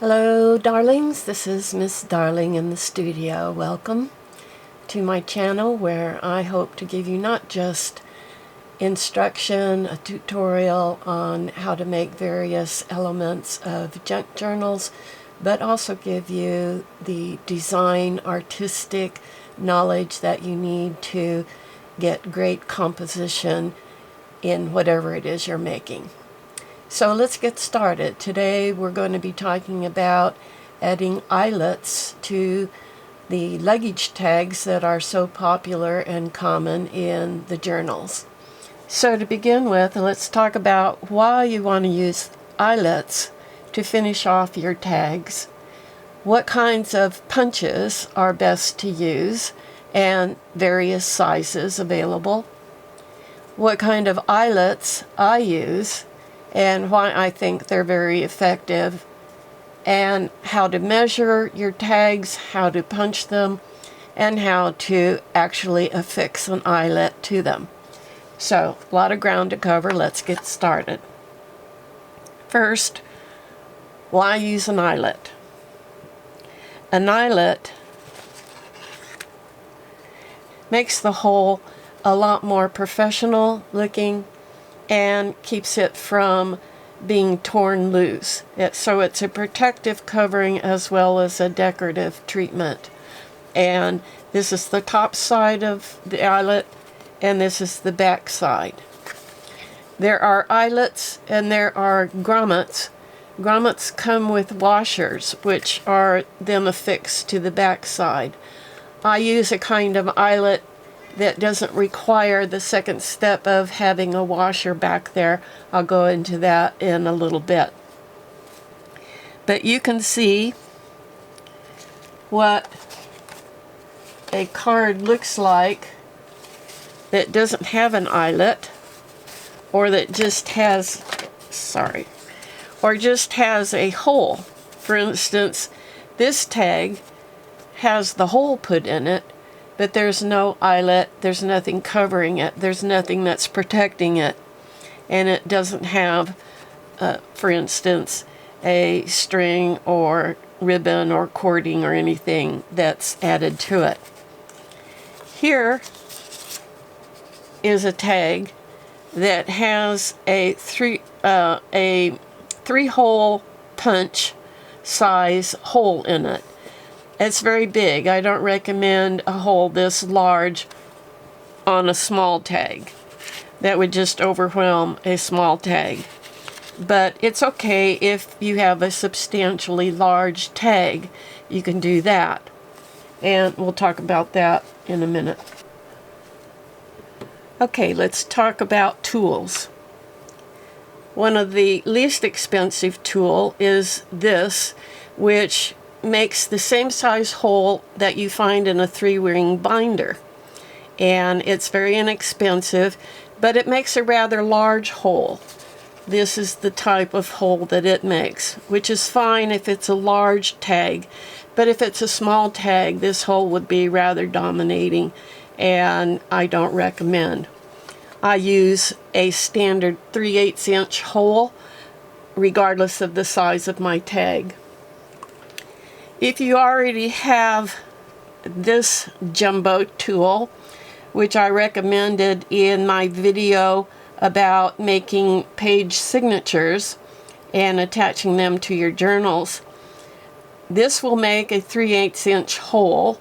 Hello darlings, this is Miss Darling in the studio. Welcome to my channel where I hope to give you not just instruction, a tutorial on how to make various elements of junk journals, but also give you the design, artistic knowledge that you need to get great composition in whatever it is you're making. So let's get started. Today we're going to be talking about adding eyelets to the luggage tags that are so popular and common in the journals. So to begin with, let's talk about why you want to use eyelets to finish off your tags. What kinds of punches are best to use and various sizes available. What kind of eyelets I use and why I think they're very effective, and how to measure your tags, how to punch them, and how to actually affix an eyelet to them. So, a lot of ground to cover. Let's get started. First, why use an eyelet? An eyelet makes the hole a lot more professional looking and keeps it from being torn loose. So it's a protective covering as well as a decorative treatment. And this is the top side of the eyelet, and this is the back side. There are eyelets and there are grommets. Grommets come with washers, which are then affixed to the back side. I use a kind of eyelet that doesn't require the second step of having a washer back there. I'll go into that in a little bit. But you can see what a card looks like that doesn't have an eyelet, or that just has, or just has a hole. For instance, this tag has the hole put in it, but there's no eyelet, there's nothing covering it, there's nothing that's protecting it, and it doesn't have, for instance, a string or ribbon or cording or anything that's added to it. Here is a tag that has a three-hole punch size hole in it. It's very big. I don't recommend a hole this large on a small tag. That would just overwhelm a small tag. But it's okay if you have a substantially large tag. You can do that. And we'll talk about that in a minute. Okay, let's talk about tools. One of the least expensive tool is this, which makes the same size hole that you find in a 3-ring binder. And it's very inexpensive, but it makes a rather large hole. This is the type of hole that it makes, which is fine if it's a large tag, but if it's a small tag, this hole would be rather dominating, and I don't recommend. I use a standard 3/8 inch hole, regardless of the size of my tag. If you already have this jumbo tool, which I recommended in my video about making page signatures and attaching them to your journals, this will make a 3/8 inch hole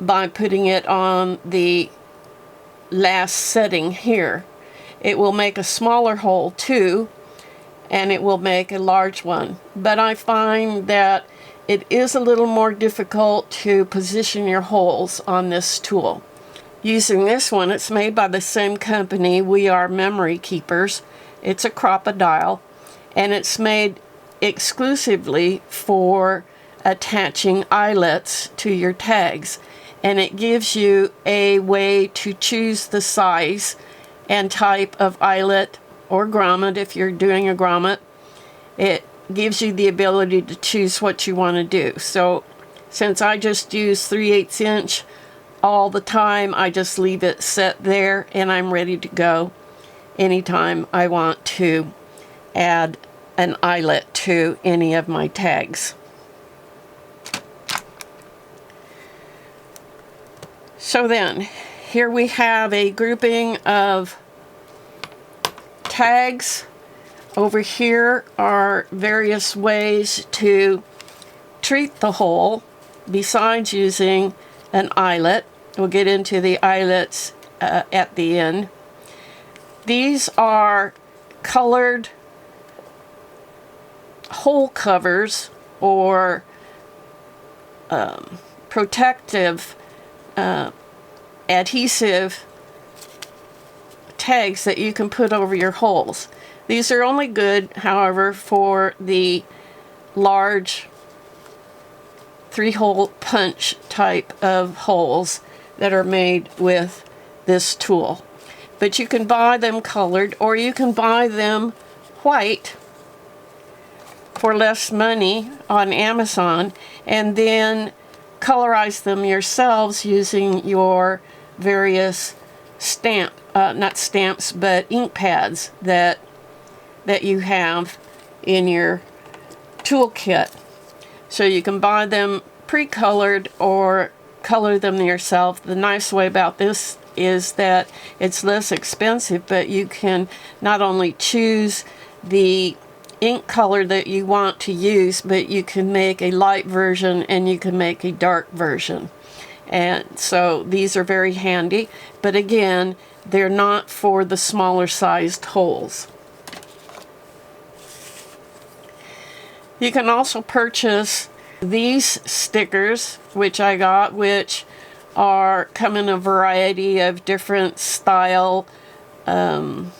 by putting it on the last setting here. It will make a smaller hole too, and it will make a large one. But I find that it is a little more difficult to position your holes on this tool. Using this one, it's made by the same company, We Are Memory Keepers. It's a crop-a-dile, and it's made exclusively for attaching eyelets to your tags. And it gives you a way to choose the size and type of eyelet or grommet if you're doing a grommet. It gives you the ability to choose what you want to do. So since I just use 3/8 inch all the time, I just leave it set there and I'm ready to go anytime I want to add an eyelet to any of my tags. So then, here we have a grouping of tags. Over here are various ways to treat the hole besides using an eyelet. We'll get into the eyelets at the end. These are colored hole covers or protective adhesive tags that you can put over your holes. These are only good, however, for the large 3-hole punch type of holes that are made with this tool. But you can buy them colored, or you can buy them white for less money on Amazon, and then colorize them yourselves using your various not stamps, but ink pads that you have in your toolkit. So you can buy them pre-colored or color them yourself. The nice way about this is that it's less expensive, but you can not only choose the ink color that you want to use, but you can make a light version and you can make a dark version. And so these are very handy, but again, they're not for the smaller sized holes. You can also purchase these stickers, which I got, which come in a variety of different style, from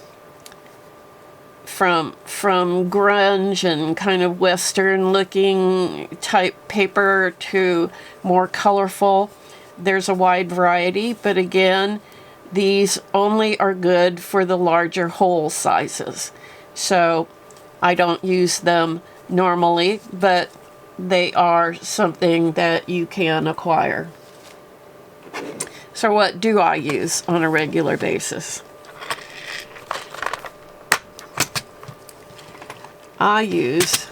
grunge and kind of western looking type paper to more colorful. There's a wide variety, but again, these only are good for the larger hole sizes. So I don't use them normally, but they are something that you can acquire. So what do I use on a regular basis? I use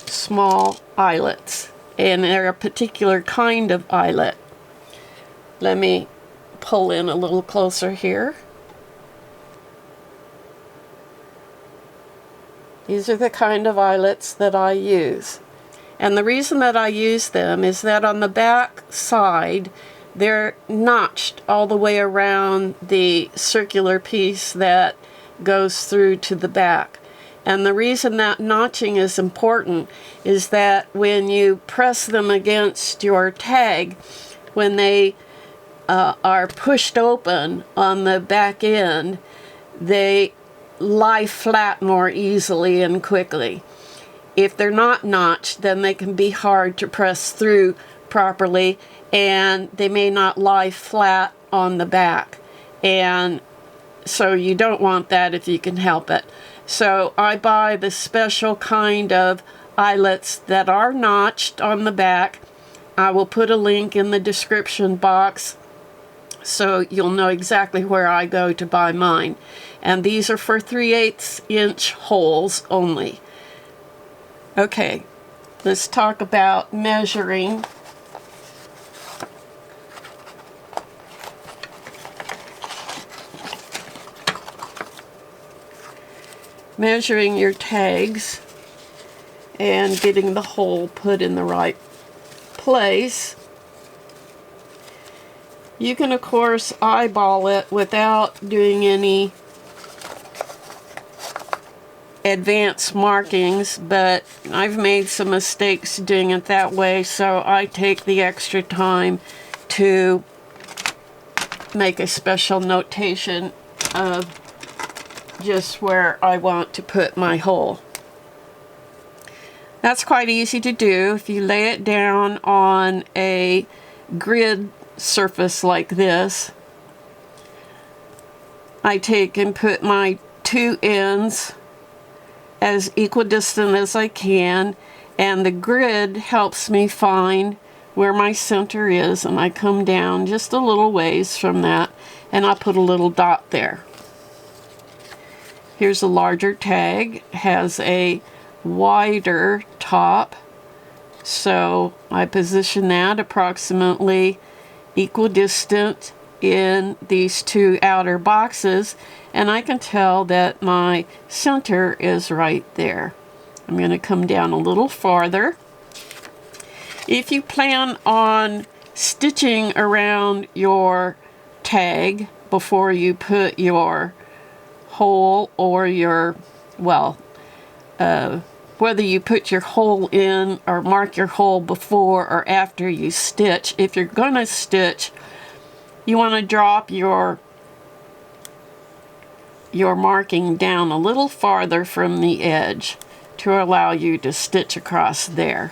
small eyelets, and they're a particular kind of eyelet. Let me pull in a little closer here. These are the kind of eyelets that I use. And the reason that I use them is that on the back side, they're notched all the way around the circular piece that goes through to the back. And the reason that notching is important is that when you press them against your tag, when they are pushed open on the back end, they lie flat more easily and quickly. If they're not notched, then they can be hard to press through properly, and they may not lie flat on the back. And so you don't want that if you can help it. So I buy the special kind of eyelets that are notched on the back. I will put a link in the description box so you'll know exactly where I go to buy mine. And these are for 3/8 inch holes only. Okay, let's talk about measuring. Measuring your tags and getting the hole put in the right place. You can, of course, eyeball it without doing any advanced markings, but I've made some mistakes doing it that way, so I take the extra time to make a special notation of just where I want to put my hole. That's quite easy to do if you lay it down on a grid surface like this. I take and put my two ends as equidistant as I can, and the grid helps me find where my center is, and I come down just a little ways from that and I put a little dot there. Here's a larger tag, has a wider top, so I position that approximately equidistant in these two outer boxes, and I can tell that my center is right there. I'm going to come down a little farther. If you plan on stitching around your tag before you put your hole or your, well, whether you put your hole in or mark your hole before or after you stitch, if you're going to stitch, you want to drop your marking down a little farther from the edge to allow you to stitch across there.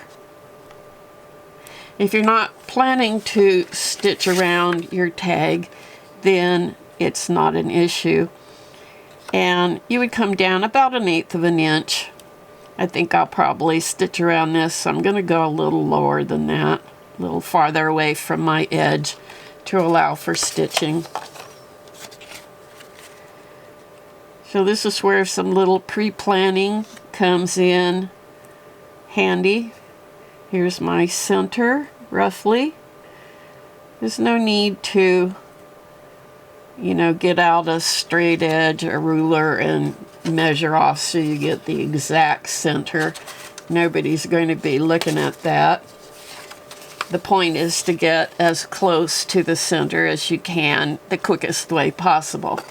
If you're not planning to stitch around your tag, then it's not an issue. And you would come down about 1/8 of an inch. I think I'll probably stitch around this, so I'm going to go a little lower than that, a little farther away from my edge to allow for stitching. So this is where some little pre-planning comes in handy. Here's my center, roughly. There's no need to, you know, get out a straight edge, a ruler, and measure off so you get the exact center. Nobody's going to be looking at that. The point is to get as close to the center as you can, the quickest way possible.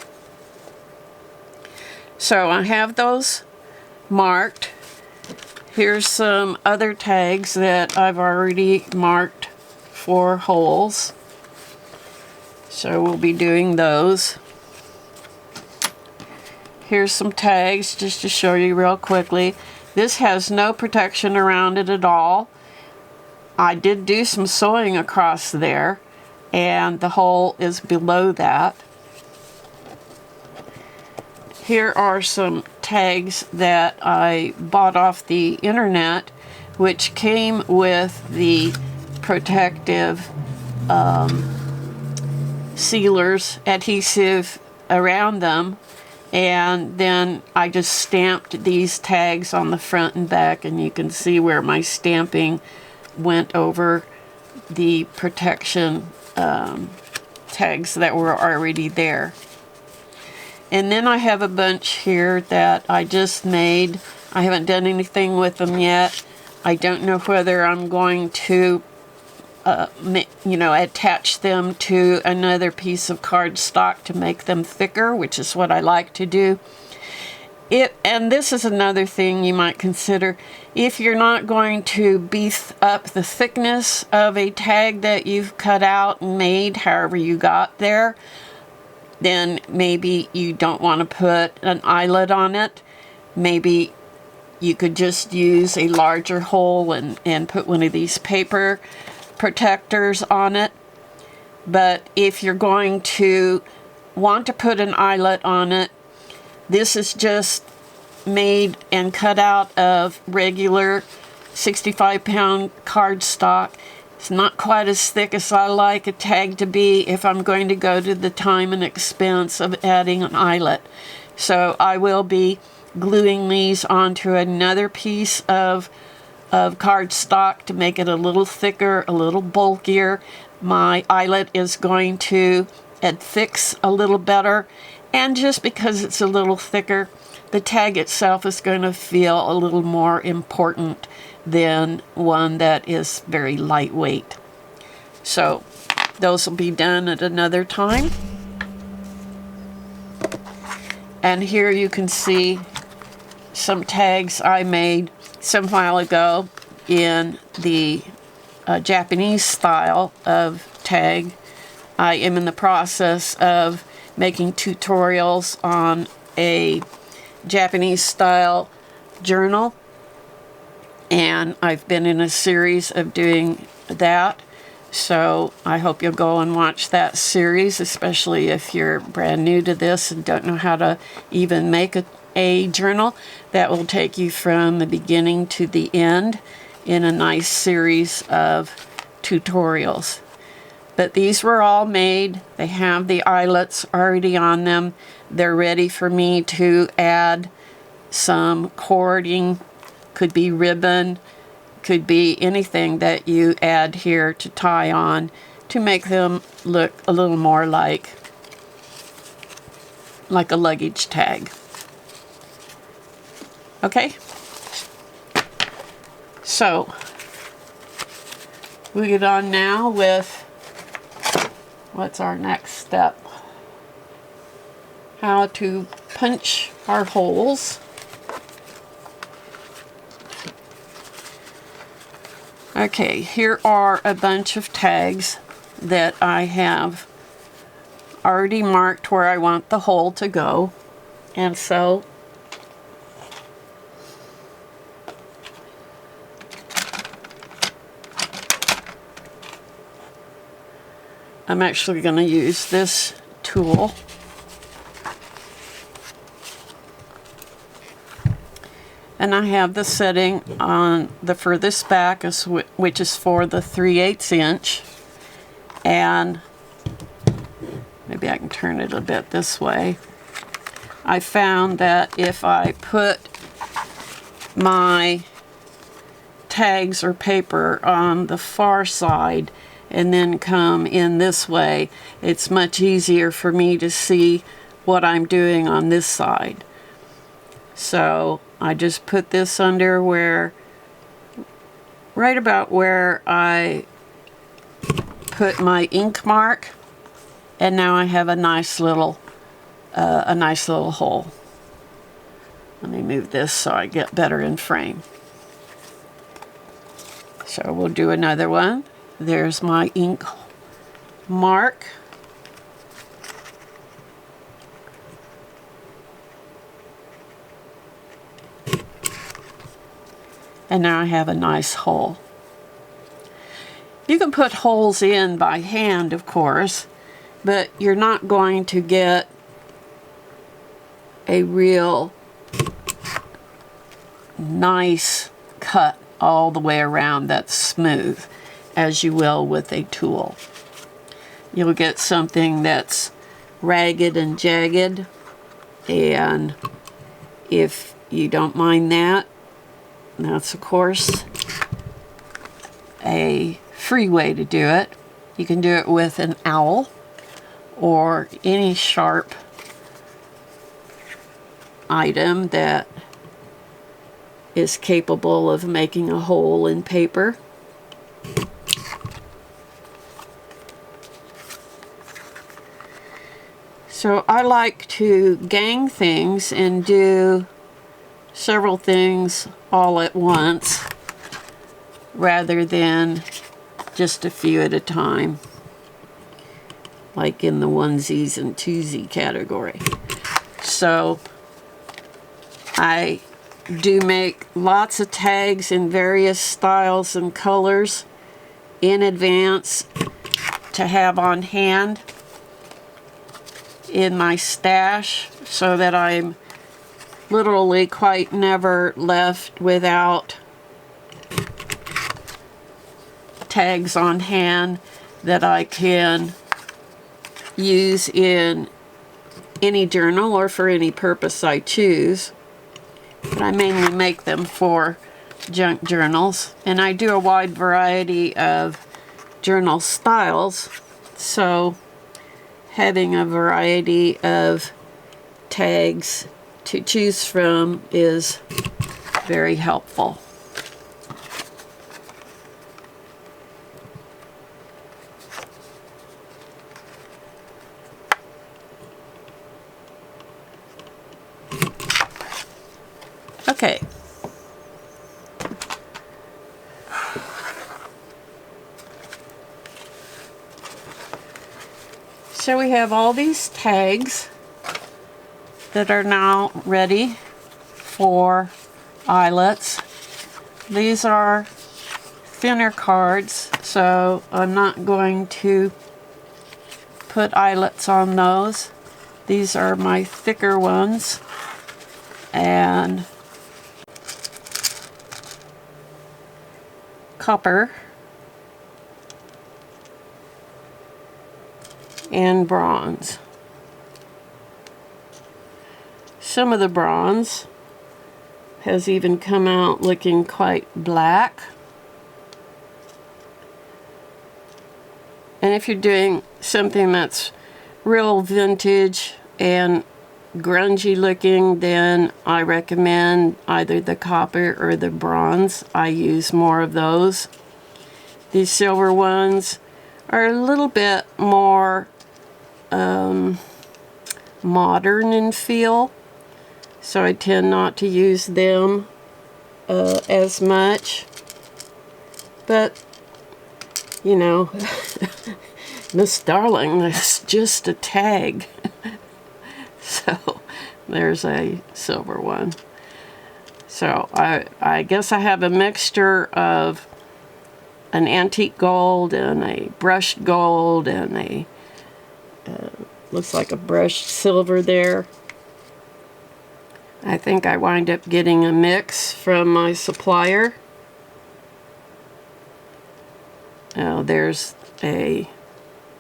So I have those marked. Here's some other tags that I've already marked for holes. So we'll be doing those. Here's some tags just to show you real quickly. This has no protection around it at all. I did do some sewing across there, and the hole is below that. Here are some tags that I bought off the internet, which came with the protective sealers, adhesive around them, and then I just stamped these tags on the front and back, and you can see where my stamping went over the protection tags that were already there. And then I have a bunch here that I just made. I haven't done anything with them yet. I don't know whether I'm going to attach them to another piece of cardstock to make them thicker, which is what I like to do. And this is another thing you might consider. If you're not going to beef up the thickness of a tag that you've cut out and made, however you got there, then maybe you don't want to put an eyelet on it. Maybe you could just use a larger hole and put one of these paper protectors on it. But if you're going to want to put an eyelet on it, this is just made and cut out of regular 65-pound cardstock. It's not quite as thick as I like a tag to be if I'm going to go to the time and expense of adding an eyelet. So I will be gluing these onto another piece of cardstock to make it a little thicker, a little bulkier. My eyelet is going to affix a little better, and just because it's a little thicker, the tag itself is going to feel a little more important than one that is very lightweight. So those will be done at another time. And here you can see some tags I made some while ago in the Japanese style of tag. I am in the process of making tutorials on a Japanese style journal, and I've been in a series of doing that, so I hope you'll go and watch that series, especially if you're brand new to this and don't know how to even make a journal. That will take you from the beginning to the end in a nice series of tutorials. But these were all made. They have the eyelets already on them. They're ready for me to add some cording. Could be ribbon, could be anything that you add here to tie on to make them look a little more like a luggage tag. Okay? So, we get on now with what's our next step? How to punch our holes. Okay, here are a bunch of tags that I have already marked where I want the hole to go. And so I'm actually going to use this tool. And I have the setting on the furthest back, which is for the 3/8 inch. And maybe I can turn it a bit this way. I found that if I put my tags or paper on the far side and then come in this way, it's much easier for me to see what I'm doing on this side. So I just put this under right about where I put my ink mark, and now I have a nice little hole. Let me move this so I get better in frame. So we'll do another one. There's my ink mark. And now I have a nice hole. You can put holes in by hand, of course, but you're not going to get a real nice cut all the way around that's smooth as you will with a tool. You'll get something that's ragged and jagged, and if you don't mind that, that's of course a free way to do it. You can do it with an owl or any sharp item that is capable of making a hole in paper. So I like to gang things and do several things all at once rather than just a few at a time, like in the onesies and twosie category. So I do make lots of tags in various styles and colors in advance to have on hand in my stash, so that I'm literally quite never left without tags on hand that I can use in any journal or for any purpose I choose. But I mainly make them for junk journals, and I do a wide variety of journal styles, so having a variety of tags to choose from is very helpful. Okay. So we have all these tags that are now ready for eyelets. These are thinner cards, so I'm not going to put eyelets on those. These are my thicker ones, and copper. and bronze. Some of the bronze has even come out looking quite black. And if you're doing something that's real vintage and grungy looking, then I recommend either the copper or the bronze. I use more of those. These silver ones are a little bit more modern in feel, so I tend not to use them as much. But, you know, Miss Darling, that's just a tag. So there's a silver one. So I guess I have a mixture of an antique gold and a brushed gold and a looks like a brushed silver there. I think I wind up getting a mix from my supplier. Oh, there's a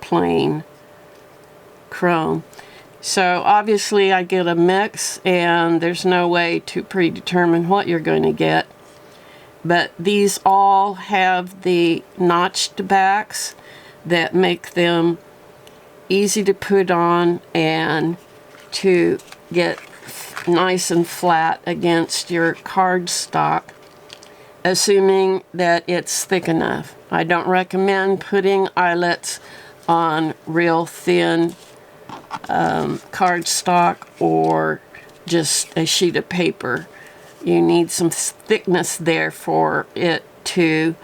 plain chrome. So obviously I get a mix, and there's no way to predetermine what you're going to get. But these all have the notched backs that make them easy to put on and to get nice and flat against your cardstock, assuming that it's thick enough. I don't recommend putting eyelets on real thin cardstock or just a sheet of paper. You need some thickness there for it to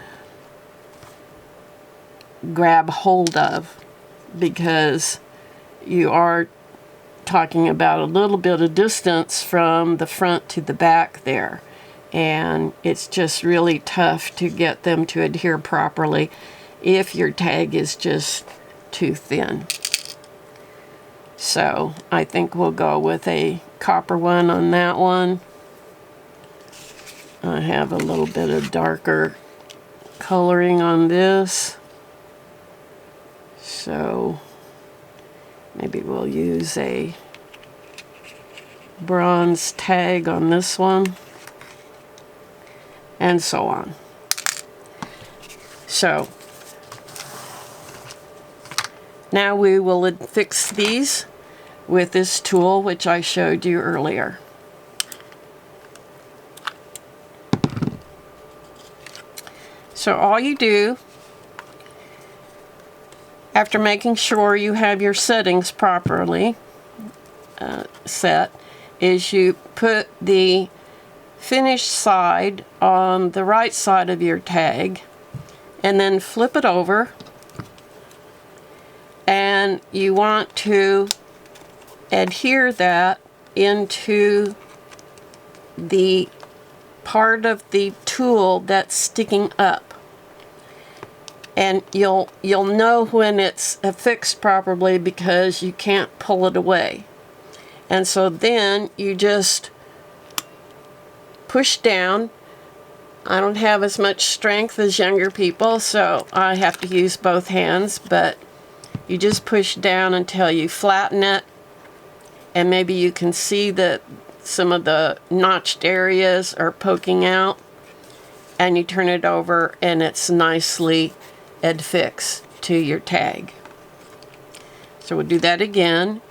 grab hold of, because you are talking about a little bit of distance from the front to the back there, and it's just really tough to get them to adhere properly if your tag is just too thin. So I think we'll go with a copper one on that one. I have a little bit of darker coloring on this, so maybe we'll use a bronze tag on this one, and so on. So now we will fix these with this tool which I showed you earlier. So all you do, after making sure you have your settings properly set, is you put the finished side on the right side of your tag and then flip it over, and you want to adhere that into the part of the tool that's sticking up. And you'll know when it's affixed properly because you can't pull it away. And so then you just push down. I don't have as much strength as younger people, so I have to use both hands, but you just push down until you flatten it, and maybe you can see that some of the notched areas are poking out, and you turn it over and it's nicely affixed to your tag. So we'll do that again.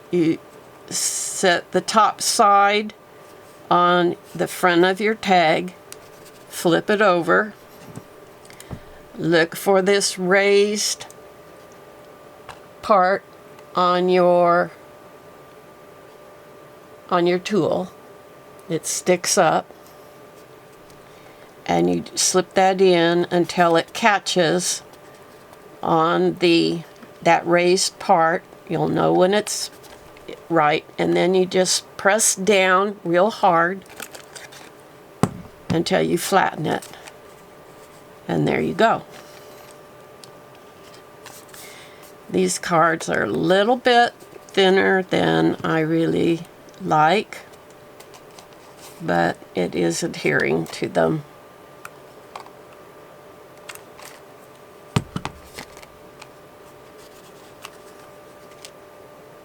You set the top side on the front of your tag, flip it over, look for this raised part on your tool. It sticks up, and you slip that in until it catches on that raised part. You'll know when it's right, and then you just press down real hard until you flatten it, and there you go. These cards are a little bit thinner than I really like, but it is adhering to them.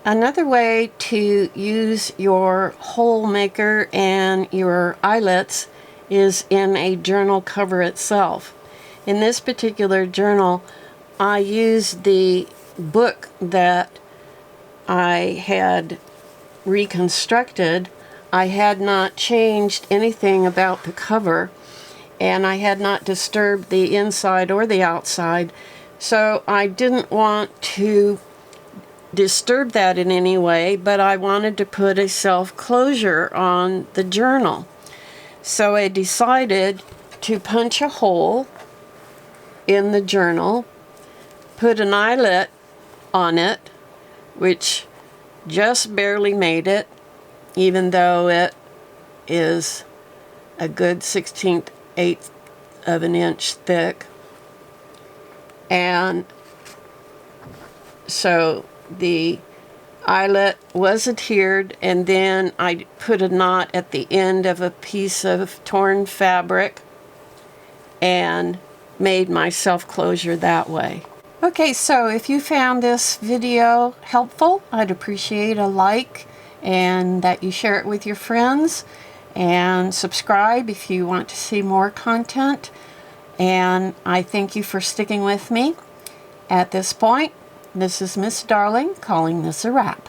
Another way to use your hole maker and your eyelets is in a journal cover itself. In this particular journal, I used the book that I had reconstructed. I had not changed anything about the cover, and I had not disturbed the inside or the outside, so I didn't want to disturb that in any way, but I wanted to put a self-closure on the journal. So I decided to punch a hole in the journal, put an eyelet on it, which just barely made it, even though it is a good 1/16 of an inch thick. And so the eyelet was adhered, and then I put a knot at the end of a piece of torn fabric and made my self-closure that way. Okay, so if you found this video helpful, I'd appreciate a like and that you share it with your friends, and subscribe if you want to see more content. And I thank you for sticking with me. At this point, this is Miss Darling calling this a wrap.